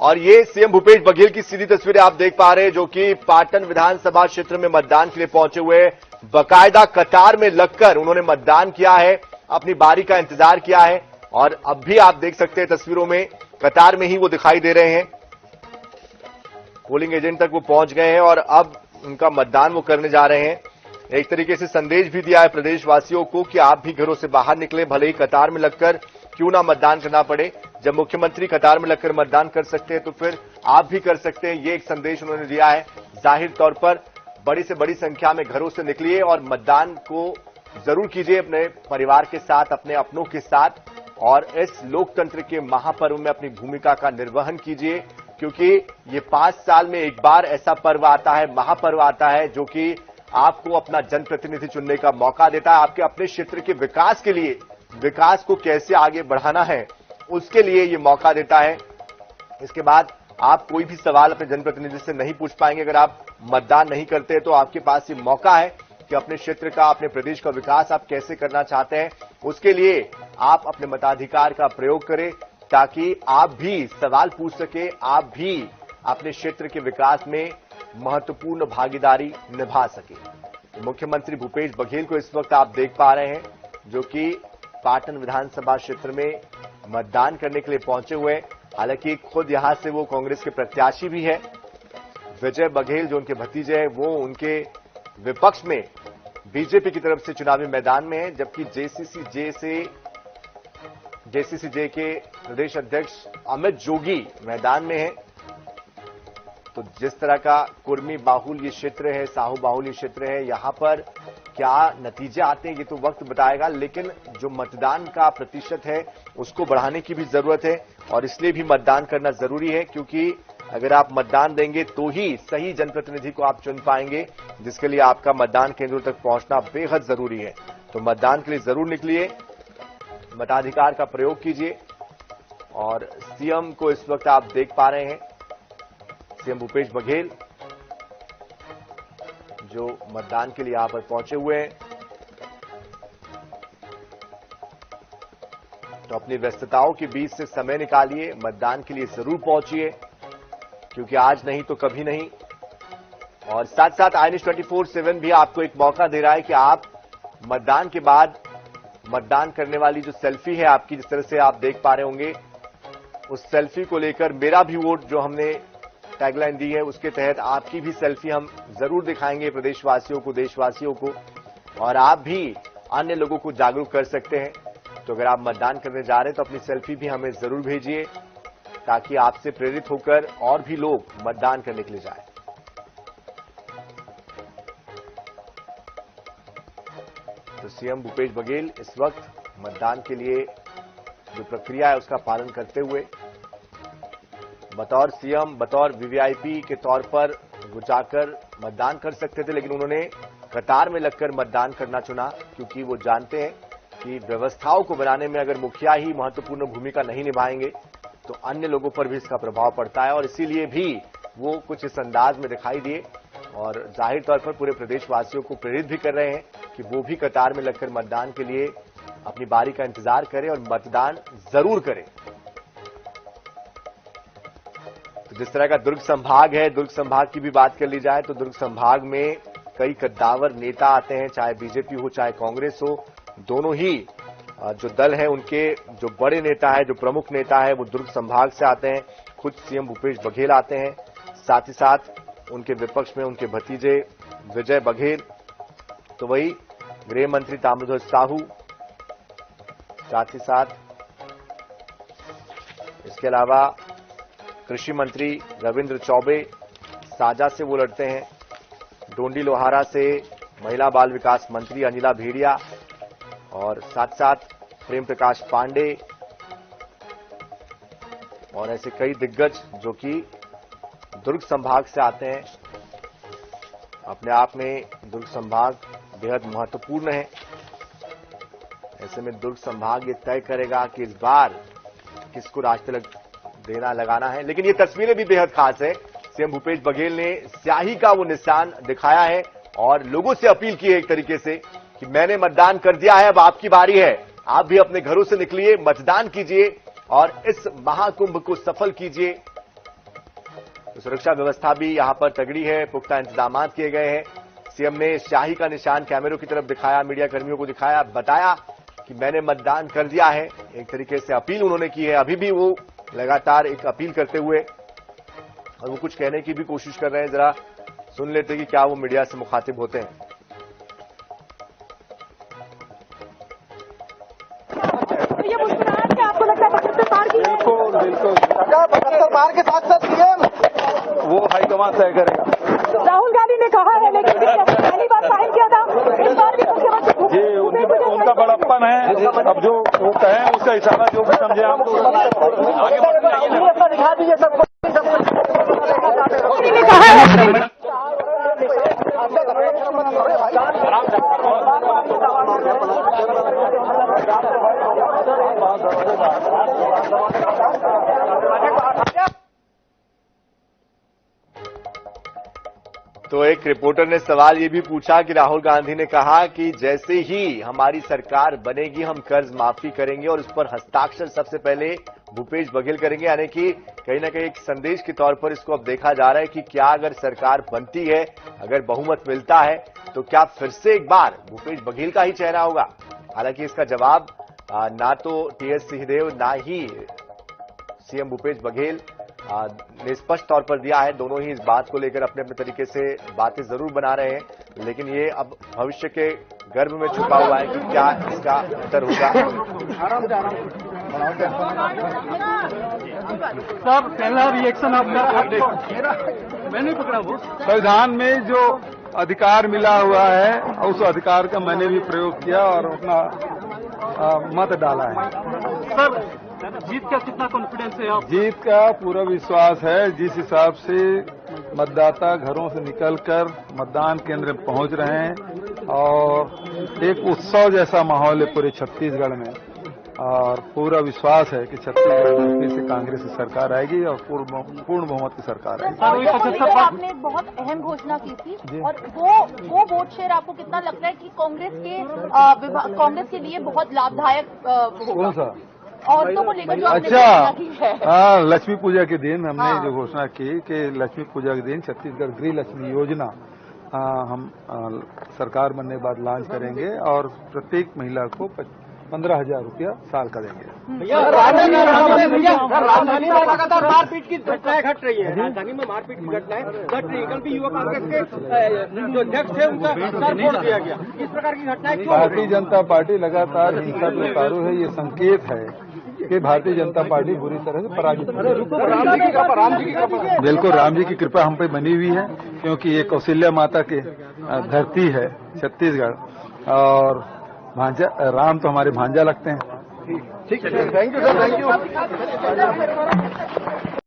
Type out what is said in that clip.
और ये सीएम भूपेश बघेल की सीधी तस्वीरें आप देख पा रहे हैं, जो कि पाटन विधानसभा क्षेत्र में मतदान के लिए पहुंचे हुए। बाकायदा कतार में लगकर उन्होंने मतदान किया है, अपनी बारी का इंतजार किया है और अब भी आप देख सकते हैं तस्वीरों में कतार में ही वो दिखाई दे रहे हैं। पोलिंग एजेंट तक वो पहुंच गए हैं और अब उनका मतदान वो करने जा रहे हैं। एक तरीके से संदेश भी दिया है प्रदेशवासियों को कि आप भी घरों से बाहर निकले, भले ही कतार में लगकर क्यों ना मतदान करना पड़े। जब मुख्यमंत्री कतार में लगकर मतदान कर सकते हैं तो फिर आप भी कर सकते हैं। ये एक संदेश उन्होंने दिया है। जाहिर तौर पर बड़ी से बड़ी संख्या में घरों से निकलिए और मतदान को जरूर कीजिए अपने परिवार के साथ, अपने अपनों के साथ, और इस लोकतंत्र के महापर्व में अपनी भूमिका का निर्वहन कीजिए, क्योंकि ये 5 साल में एक बार ऐसा पर्व आता है, महापर्व आता है, जो कि आपको अपना जनप्रतिनिधि चुनने का मौका देता है। आपके अपने क्षेत्र के विकास के लिए, विकास को कैसे आगे बढ़ाना है उसके लिए ये मौका देता है। इसके बाद आप कोई भी सवाल अपने जनप्रतिनिधि से नहीं पूछ पाएंगे अगर आप मतदान नहीं करते, तो आपके पास ये मौका है कि अपने क्षेत्र का, अपने प्रदेश का विकास आप कैसे करना चाहते हैं उसके लिए आप अपने मताधिकार का प्रयोग करें, ताकि आप भी सवाल पूछ सके, आप भी अपने क्षेत्र के विकास में महत्वपूर्ण भागीदारी निभा सके। मुख्यमंत्री भूपेश बघेल को इस वक्त आप देख पा रहे हैं, जो कि पाटन विधानसभा क्षेत्र में मतदान करने के लिए पहुंचे हुए। हालांकि खुद यहां से वो कांग्रेस के प्रत्याशी भी है। विजय बघेल जो उनके भतीजे हैं, वो उनके विपक्ष में बीजेपी की तरफ से चुनावी मैदान में है, जबकि जेसीसी-जे के प्रदेश अध्यक्ष अमित जोगी मैदान में है। तो जिस तरह का कुर्मी बाहुल ये क्षेत्र है, साहू बाहुल ये क्षेत्र है, यहां पर क्या नतीजे आते हैं ये तो वक्त बताएगा, लेकिन जो मतदान का प्रतिशत है उसको बढ़ाने की भी जरूरत है और इसलिए भी मतदान करना जरूरी है, क्योंकि अगर आप मतदान देंगे तो ही सही जनप्रतिनिधि को आप चुन पाएंगे, जिसके लिए आपका मतदान केंद्रों तक पहुंचना बेहद जरूरी है। तो मतदान के लिए जरूर निकलिए, मताधिकार का प्रयोग कीजिए। और सीएम को इस वक्त आप देख पा रहे हैं, सीएम भूपेश बघेल जो मतदान के लिए यहां पर पहुंचे हुए हैं। तो अपनी व्यस्तताओं के बीच से समय निकालिए, मतदान के लिए जरूर पहुंचिए, क्योंकि आज नहीं तो कभी नहीं। और साथ साथ INS 24/7 भी आपको एक मौका दे रहा है कि आप मतदान के बाद मतदान करने वाली जो सेल्फी है आपकी, जिस तरह से आप देख पा रहे होंगे, उस सेल्फी को लेकर मेरा भी वोट जो हमने टैगलाइन दी है, उसके तहत आपकी भी सेल्फी हम जरूर दिखाएंगे प्रदेशवासियों को, देशवासियों को, और आप भी अन्य लोगों को जागरूक कर सकते हैं। तो अगर आप मतदान करने जा रहे हैं तो अपनी सेल्फी भी हमें जरूर भेजिए, ताकि आपसे प्रेरित होकर और भी लोग मतदान करने के लिए जाएं। तो सीएम भूपेश बघेल इस वक्त मतदान के लिए जो प्रक्रिया है उसका पालन करते हुए बतौर सीएम, बतौर वीवीआईपी के तौर पर वो जाकर मतदान कर सकते थे, लेकिन उन्होंने कतार में लगकर मतदान करना चुना, क्योंकि वो जानते हैं कि व्यवस्थाओं को बनाने में अगर मुखिया ही महत्वपूर्ण भूमिका नहीं निभाएंगे तो अन्य लोगों पर भी इसका प्रभाव पड़ता है। और इसीलिए भी वो कुछ इस अंदाज में दिखाई दिए और जाहिर तौर पर पूरे प्रदेशवासियों को प्रेरित भी कर रहे हैं कि वो भी कतार में लगकर मतदान के लिए अपनी बारी का इंतजार करें और मतदान जरूर करें। तो जिस तरह का दुर्ग संभाग है, दुर्ग संभाग की भी बात कर ली जाए तो दुर्ग संभाग में कई कद्दावर नेता आते हैं, चाहे बीजेपी हो चाहे कांग्रेस हो। दोनों ही जो दल है उनके जो बड़े नेता है, जो प्रमुख नेता है, वो दुर्ग संभाग से आते हैं। खुद सीएम भूपेश बघेल आते हैं, साथ ही साथ उनके विपक्ष में उनके भतीजे विजय बघेल, तो वही गृह मंत्री ताम्रध्वज साहू, साथ ही साथ इसके अलावा कृषि मंत्री रविंद्र चौबे साजा से वो लड़ते हैं, डोंडी लोहारा से महिला बाल विकास मंत्री अनिला भेड़िया, और साथ साथ प्रेम प्रकाश पांडे और ऐसे कई दिग्गज जो कि दुर्ग संभाग से आते हैं। अपने आप में दुर्ग संभाग बेहद महत्वपूर्ण है। ऐसे में दुर्ग संभाग ये तय करेगा कि इस बार किसको राज तिलक देना लगाना है। लेकिन ये तस्वीरें भी बेहद खास है। सीएम भूपेश बघेल ने स्याही का वो निशान दिखाया है और लोगों से अपील की है एक तरीके से कि मैंने मतदान कर दिया है, अब आपकी बारी है, आप भी अपने घरों से निकलिए, मतदान कीजिए और इस महाकुंभ को सफल कीजिए। तो सुरक्षा व्यवस्था भी यहां पर तगड़ी है, पुख्ता इंतजाम किए गए हैं। सीएम ने शाही का निशान कैमरों की तरफ दिखाया, मीडिया कर्मियों को दिखाया, बताया कि मैंने मतदान कर दिया है। एक तरीके से अपील उन्होंने की है, अभी भी वो लगातार एक अपील करते हुए और वो कुछ कहने की भी कोशिश कर रहे हैं। जरा सुन लेते कि क्या वो मीडिया से मुखातिब होते हैं। ये मुस्कुराहट क्या आपको लगता है 75 पार की? बिल्कुल बिल्कुल 75 पार के साथ साथ सीएम वो हाईकमान तय करेगा। राहुल गांधी ने कहा है, लेकिन पहली बार साइन किया था, इस बार भी मुख्यमंत्री ये उनका बड़प्पन है। अब जो वो कहें उसका इशारा जो भी समझे हम तो आगे बढ़ दिखा दीजिए सबको। कहा है तो एक रिपोर्टर ने सवाल ये भी पूछा कि राहुल गांधी ने कहा कि जैसे ही हमारी सरकार बनेगी हम कर्ज माफी करेंगे और उस पर हस्ताक्षर सबसे पहले भूपेश बघेल करेंगे। यानी कि कहीं ना कहीं एक संदेश के तौर पर इसको अब देखा जा रहा है कि क्या अगर सरकार बनती है, अगर बहुमत मिलता है तो क्या फिर से एक बार भूपेश बघेल का ही चेहरा होगा। हालांकि इसका जवाब ना तो टीएस सिंहदेव ना ही सीएम भूपेश बघेल ने स्पष्ट तौर पर दिया है। दोनों ही इस बात को लेकर अपने अपने तरीके से बातें जरूर बना रहे हैं, लेकिन ये अब भविष्य के गर्भ में छुपा हुआ है कि क्या इसका उत्तर होगा। सर, पहला रिएक्शन आपका मैंने पकड़ा वो संविधान में जो अधिकार मिला हुआ है उस अधिकार का मैंने भी प्रयोग किया और अपना मत डाला है। सर, जीत का कितना कॉन्फिडेंस है आप? जीत का पूरा विश्वास है। जिस हिसाब से मतदाता घरों से निकलकर मतदान केंद्र में पहुंच रहे हैं और एक उत्सव जैसा माहौल है पूरे छत्तीसगढ़ में, और पूरा विश्वास है कि छत्तीसगढ़ में फिर से कांग्रेस की सरकार आएगी और पूर्ण बहुमत की सरकार आएगी। आपने एक बहुत अहम घोषणा की थी और वो वोट शेयर आपको कितना लगता है कि कांग्रेस के लिए बहुत लाभदायक होगा? कौन सा? औरतों को लेकर जो आपने अच्छा, घोषणा की है। हाँ, लक्ष्मी पूजा के दिन हमने हाँ। जो घोषणा की कि लक्ष्मी पूजा के दिन छत्तीसगढ़ गृह लक्ष्मी योजना हम सरकार बनने के बाद लॉन्च करेंगे और प्रत्येक महिला को 15,000 रुपया साल का देंगे। राजधानी में लगातार मारपीट की घटनाएं घट रही है। राजधानी में मारपीट की घटनाएं घट रही है। कल भी युवा कांग्रेस के जो अध्यक्ष थे उनका सर फोड़ दिया गया। इस प्रकार की घटनाएं क्यों? भारतीय जनता पार्टी लगातार हिंसा में उतारू है। ये संकेत है कि भारतीय जनता पार्टी बुरी तरह से पराजित है। बिल्कुल, राम जी की कृपा हम पे बनी हुई है, क्योंकि ये कौशल्या माता की धरती है छत्तीसगढ़, और भांजा राम तो हमारे भांजा लगते हैं। ठीक है, thank you sir, thank you.